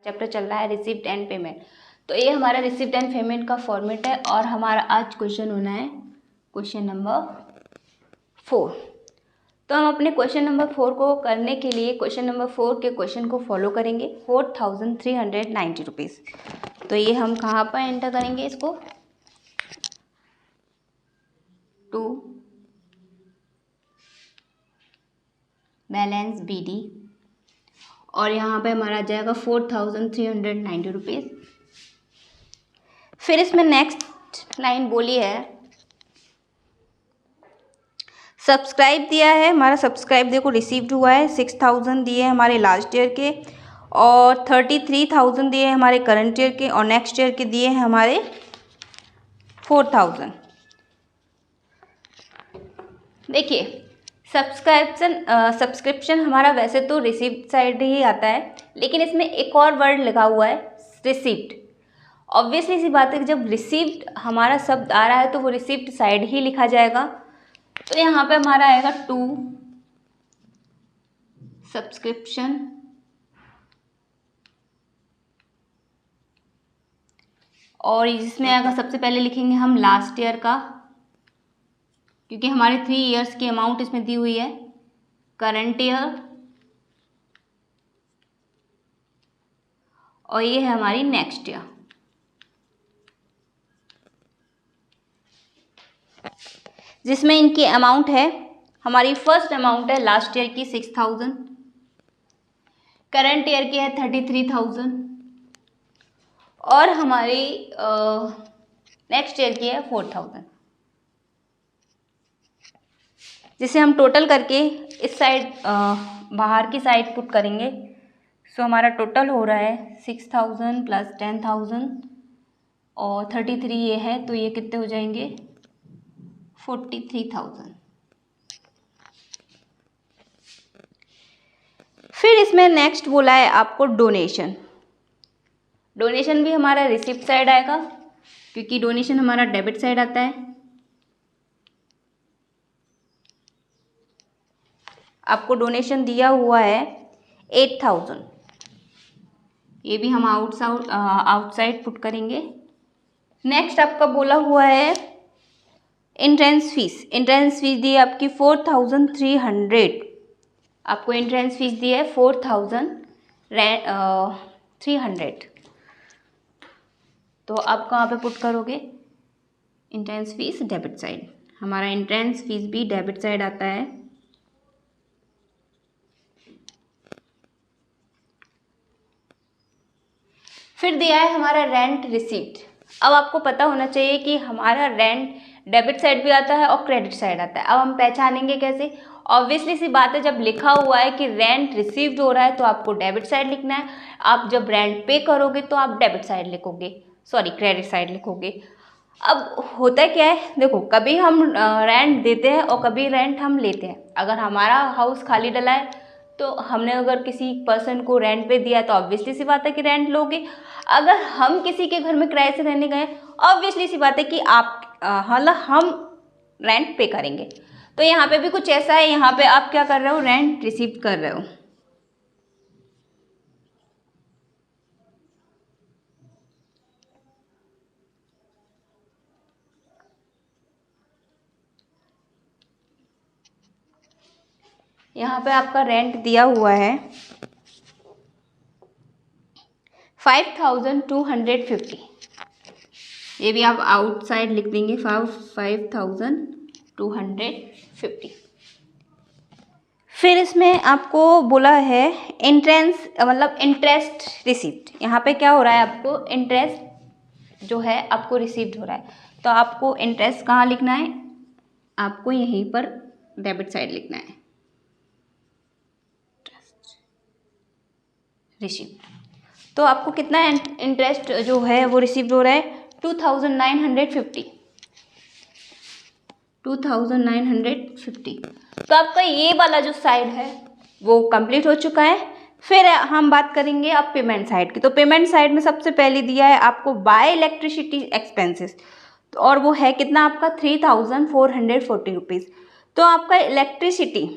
Chapter चल रहा है रिसिप्ट एंड पेमेंट। तो ये हमारा रिसिप्ट एंड पेमेंट का फॉर्मेट है और हमारा आज क्वेश्चन होना है क्वेश्चन नंबर 4। तो हम अपने क्वेश्चन नंबर 4 को करने के लिए क्वेश्चन नंबर 4 के क्वेश्चन को फॉलो करेंगे। 4390 रुपीज़। तो ये हम कहाँ पर एंटर करेंगे इसको, टू बैलेंस BD और यहाँ पे हमारा आ जाएगा 4390 रुपीज़। फिर इसमें नेक्स्ट लाइन बोली है सब्सक्राइब दिया है, हमारा सब्सक्राइब देखो रिसीव्ड हुआ है 6000 दिए हमारे लास्ट ईयर के और 33,000 दिए हमारे करंट ईयर के और नेक्स्ट ईयर के दिए हैं हमारे 4000। देखिए सब्सक्रिप्शन हमारा वैसे तो रिसिप्ट साइड ही आता है, लेकिन इसमें एक और वर्ड लिखा हुआ है रिसिप्ट। ऑब्वियसली सी बात है कि जब रिसिप्ट हमारा शब्द आ रहा है तो वो रिसिप्ट साइड ही लिखा जाएगा। तो यहाँ पे हमारा आएगा टू सब्सक्रिप्शन और जिसमें आएगा सबसे पहले लिखेंगे हम लास्ट ईयर का, क्योंकि हमारे 3 इयर्स की अमाउंट इसमें दी हुई है। करंट ईयर और ये है हमारी नेक्स्ट ईयर। जिसमें इनकी अमाउंट है, हमारी फर्स्ट अमाउंट है लास्ट ईयर की 6000, करंट ईयर की है 33,000 और हमारी नेक्स्ट ईयर की है 4000, जिसे हम टोटल करके इस साइड बाहर की साइड पुट करेंगे। सो हमारा टोटल हो रहा है 6000 प्लस 10,000 और 33 ये है, तो ये कितने हो जाएंगे 43,000। फिर इसमें नेक्स्ट बोला है आपको डोनेशन। डोनेशन भी हमारा रिसिप्ट साइड आएगा, क्योंकि डोनेशन हमारा डेबिट साइड आता है। आपको डोनेशन दिया हुआ है 8000, ये भी हम आउटसाइड पुट करेंगे। नेक्स्ट आपका बोला हुआ है एंट्रेंस फीस दी है आपकी 4300। आपको एंट्रेंस फीस दी है 4300। तो आप कहाँ पे पुट करोगे एंट्रेंस फीस डेबिट साइड। हमारा एंट्रेंस फीस भी डेबिट साइड आता है। फिर दिया है हमारा रेंट रिसीप्ट। अब आपको पता होना चाहिए कि हमारा रेंट डेबिट साइड भी आता है और क्रेडिट साइड आता है। अब हम पहचानेंगे कैसे? ऑब्वियसली सी बात है, जब लिखा हुआ है कि रेंट रिसीव्ड हो रहा है तो आपको डेबिट साइड लिखना है। आप जब रेंट पे करोगे तो आप डेबिट साइड लिखोगे, सॉरी क्रेडिट साइड लिखोगे। अब होता क्या है, देखो कभी हम रेंट देते हैं और कभी रेंट हम लेते हैं। अगर हमारा हाउस खाली डला है तो हमने अगर किसी पर्सन को रेंट पे दिया तो ऑब्वियसली सी बात है कि रेंट लोगे। अगर हम किसी के घर में किराए से रहने गए, ऑब्वियसली सी बात है कि आप मतलब हम रेंट पे करेंगे। तो यहाँ पे भी कुछ ऐसा है, यहाँ पे आप क्या कर रहे हो, रेंट रिसीव कर रहे हो। यहाँ पे आपका रेंट दिया हुआ है 5250। ये भी आप आउटसाइड लिख देंगे 5250। फिर इसमें आपको बोला है इंटरेस्ट रिसीप्ट। यहाँ पे क्या हो रहा है, आपको इंटरेस्ट जो है आपको रिसीव्ड हो रहा है, तो आपको इंटरेस्ट कहाँ लिखना है, आपको यहीं पर डेबिट साइड लिखना है रिसीप्ट। तो आपको कितना इंटरेस्ट जो है वो रिसीव्ड हो रहा है 2950। तो आपका ये वाला जो साइड है वो कंप्लीट हो चुका है। फिर हम बात करेंगे अब पेमेंट साइड की। तो पेमेंट साइड में सबसे पहले दिया है आपको बाय इलेक्ट्रिसिटी एक्सपेंसेस, और वो है कितना आपका 3440 रुपीज़। तो आपका इलेक्ट्रिसिटी,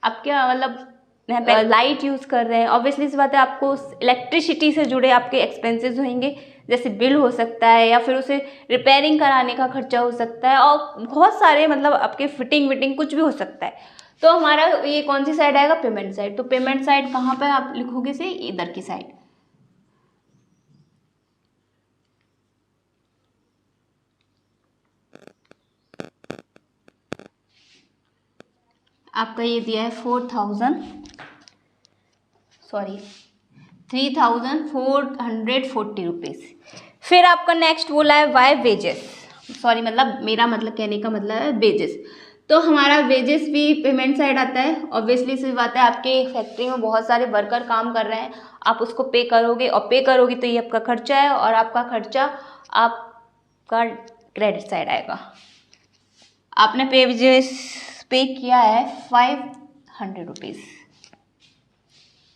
आपके मतलब लाइट यूज़ कर रहे हैं, ऑब्वियसली इस बात है आपको इलेक्ट्रिसिटी से जुड़े आपके एक्सपेंसेस होंगे, जैसे बिल हो सकता है या फिर उसे रिपेयरिंग कराने का खर्चा हो सकता है और बहुत सारे मतलब आपके फिटिंग विटिंग कुछ भी हो सकता है। तो हमारा ये कौन सी साइड आएगा, पेमेंट साइड। तो पेमेंट साइड कहाँ पर आप लिखोगे से, इधर की साइड। आपका ये दिया है 3,440 रुपीज़। फिर आपका नेक्स्ट बोला है वाई वेजेस, मतलब मेरा मतलब कहने का मतलब है वेजेस। तो हमारा वेजेस भी पेमेंट साइड आता है। ऑब्वियसली सी बात है, आपके फैक्ट्री में बहुत सारे वर्कर काम कर रहे हैं, आप उसको पे करोगे और पे करोगी तो ये आपका खर्चा है और आपका खर्चा आपका क्रेडिट साइड आएगा। आपने वेजेस पे किया है 500 रुपीज़।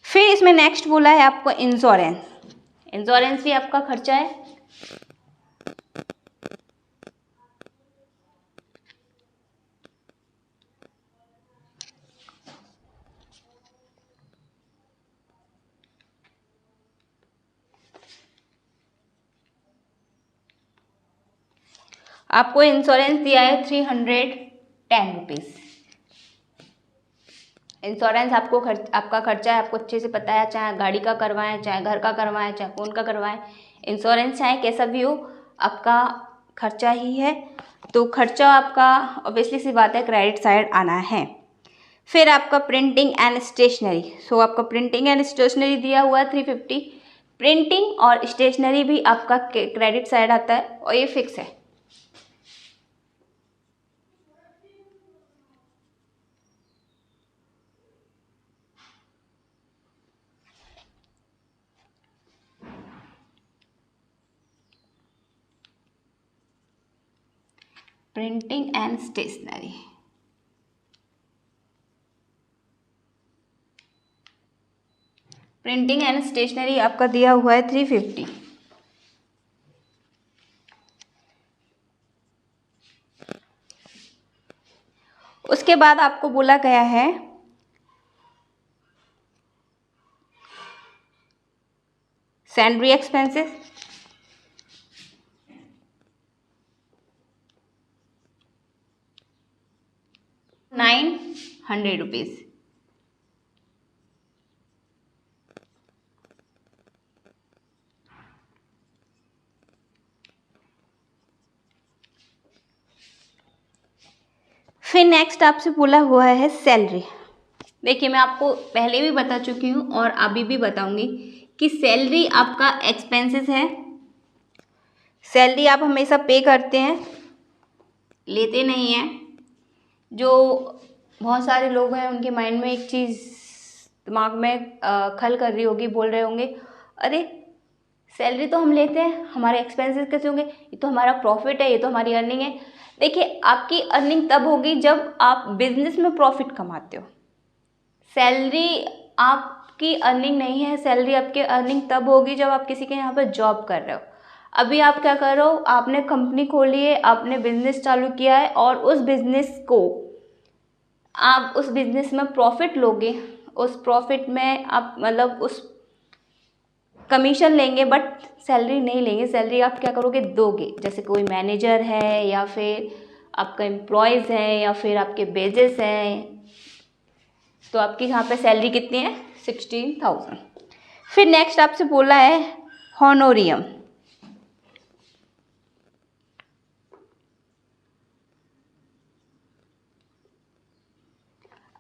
फिर इसमें नेक्स्ट बोला है आपको इंश्योरेंस। इंश्योरेंस भी आपका खर्चा है। आपको इंश्योरेंस दिया है 310 रुपीज़। इंश्योरेंस आपका खर्चा है, आपको अच्छे से पता है, चाहे गाड़ी का करवाएं, चाहे घर का करवाएं, चाहे फ़ोन का करवाएं, इंश्योरेंस चाहे कैसा भी हो आपका खर्चा ही है। तो खर्चा आपका ऑब्वियसली सी बात है क्रेडिट साइड आना है। फिर आपका प्रिंटिंग एंड स्टेशनरी। सो आपका प्रिंटिंग एंड स्टेशनरी दिया हुआ है 350। प्रिंटिंग और स्टेशनरी भी आपका क्रेडिट साइड आता है और ये फिक्स है। Printing and stationery, printing and stationery आपका दिया हुआ है 350। उसके बाद आपको बोला गया है सैलरी एक्सपेंसेस। 900 रुपीज़। फिर नेक्स्ट आपसे बोला हुआ है सैलरी। देखिए मैं आपको पहले भी बता चुकी हूँ और अभी भी बताऊंगी कि सैलरी आपका एक्सपेंसेस है। सैलरी आप हमेशा पे करते हैं, लेते नहीं हैं। जो बहुत सारे लोग हैं उनके माइंड में एक चीज़ दिमाग में खल कर रही होगी, बोल रहे होंगे अरे सैलरी तो हम लेते हैं, हमारे एक्सपेंसेस कैसे होंगे, ये तो हमारा प्रॉफिट है, ये तो हमारी अर्निंग है। देखिए आपकी अर्निंग तब होगी जब आप बिजनेस में प्रॉफिट कमाते हो। सैलरी आपकी अर्निंग नहीं है, सैलरी आपकी अर्निंग तब होगी जब आप किसी के यहाँ पर जॉब कर रहे हो। अभी आप क्या कर रहे हो, आपने कंपनी खोली है, आपने बिजनेस चालू किया है और उस बिजनेस को आप उस बिजनेस में प्रॉफिट लोगे, उस प्रॉफिट में आप मतलब उस कमीशन लेंगे बट सैलरी नहीं लेंगे। सैलरी आप क्या करोगे, दोगे। जैसे कोई मैनेजर है या फिर आपका एम्प्लॉयज़ है या फिर आपके वेजेस हैं, तो आपकी यहाँ पे सैलरी कितनी है, 16,000। फिर नेक्स्ट आपसे बोला है हॉनोरियम।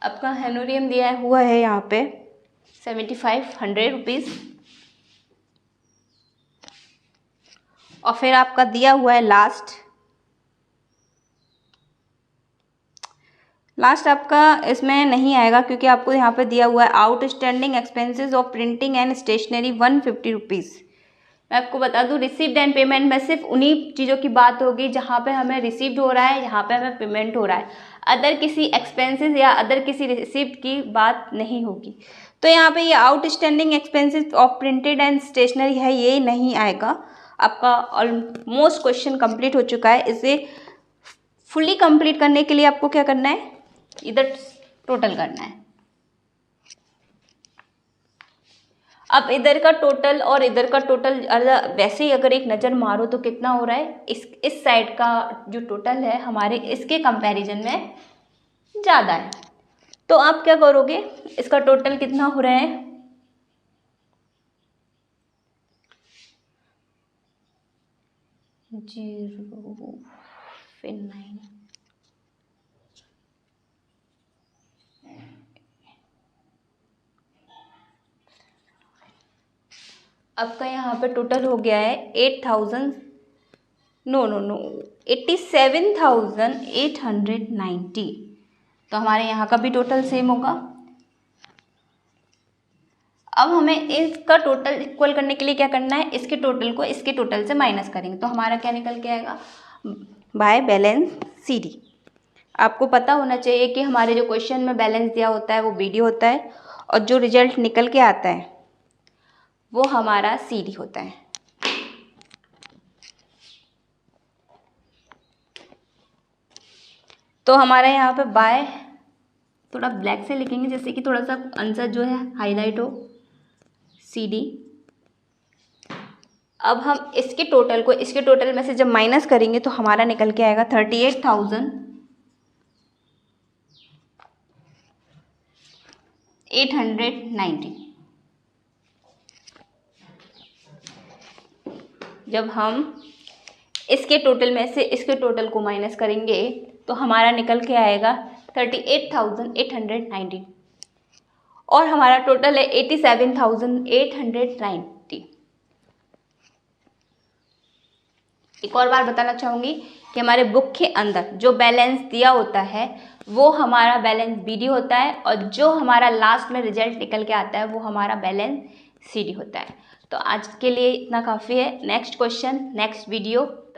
आपका हॉनोरियम दिया हुआ है यहाँ पे 7,500 रुपीज़। और फिर आपका दिया हुआ है लास्ट आपका इसमें नहीं आएगा क्योंकि आपको यहाँ पे दिया हुआ है outstanding expenses of printing and stationery 150 rupees. मैं आपको बता दूँ रिसीव्ड एंड पेमेंट में सिर्फ उन्हीं चीज़ों की बात होगी जहाँ पे हमें रिसीव्ड हो रहा है, यहाँ पे हमें पेमेंट हो रहा है। अदर किसी एक्सपेंसेस या अदर किसी रिसीव्ड की बात नहीं होगी। तो यहाँ पे ये outstanding expenses of printed and stationery है, ये नहीं आएगा। आपका ऑलमोस्ट क्वेश्चन कंप्लीट हो चुका है। इसे फुली कंप्लीट करने के लिए आपको क्या करना है, इधर टोटल करना है। अब इधर का टोटल और इधर का टोटल वैसे ही अगर एक नज़र मारो तो कितना हो रहा है, इस साइड का जो टोटल है हमारे इसके कंपैरिजन में ज़्यादा है। तो आप क्या करोगे, इसका टोटल कितना हो रहा है, 0 फिर 9, आपका यहाँ पे टोटल हो गया है 8,000 नो 87,890। तो हमारे यहाँ का भी टोटल सेम होगा। अब हमें इसका टोटल इक्वल करने के लिए क्या करना है, इसके टोटल को इसके टोटल से माइनस करेंगे तो हमारा क्या निकल के आएगा, बाय बैलेंस CD। आपको पता होना चाहिए कि हमारे जो क्वेश्चन में बैलेंस दिया होता है वो BD होता है और जो रिजल्ट निकल के आता है वो हमारा CD होता है। तो हमारा यहाँ पे बाय थोड़ा ब्लैक से लिखेंगे जैसे कि थोड़ा सा आंसर जो है हाईलाइट हो, CD। अब हम इसके टोटल को इसके टोटल में से जब माइनस करेंगे तो हमारा निकल के आएगा 38,890। जब हम इसके टोटल में से इसके टोटल को माइनस करेंगे तो हमारा निकल के आएगा 38,890 और हमारा टोटल है 87,890। एक और बार बताना चाहूँगी कि हमारे बुक के अंदर जो बैलेंस दिया होता है वो हमारा बैलेंस BD होता है और जो हमारा लास्ट में रिजल्ट निकल के आता है वो हमारा बैलेंस CD होता है। तो आज के लिए इतना काफ़ी है। Next question next video.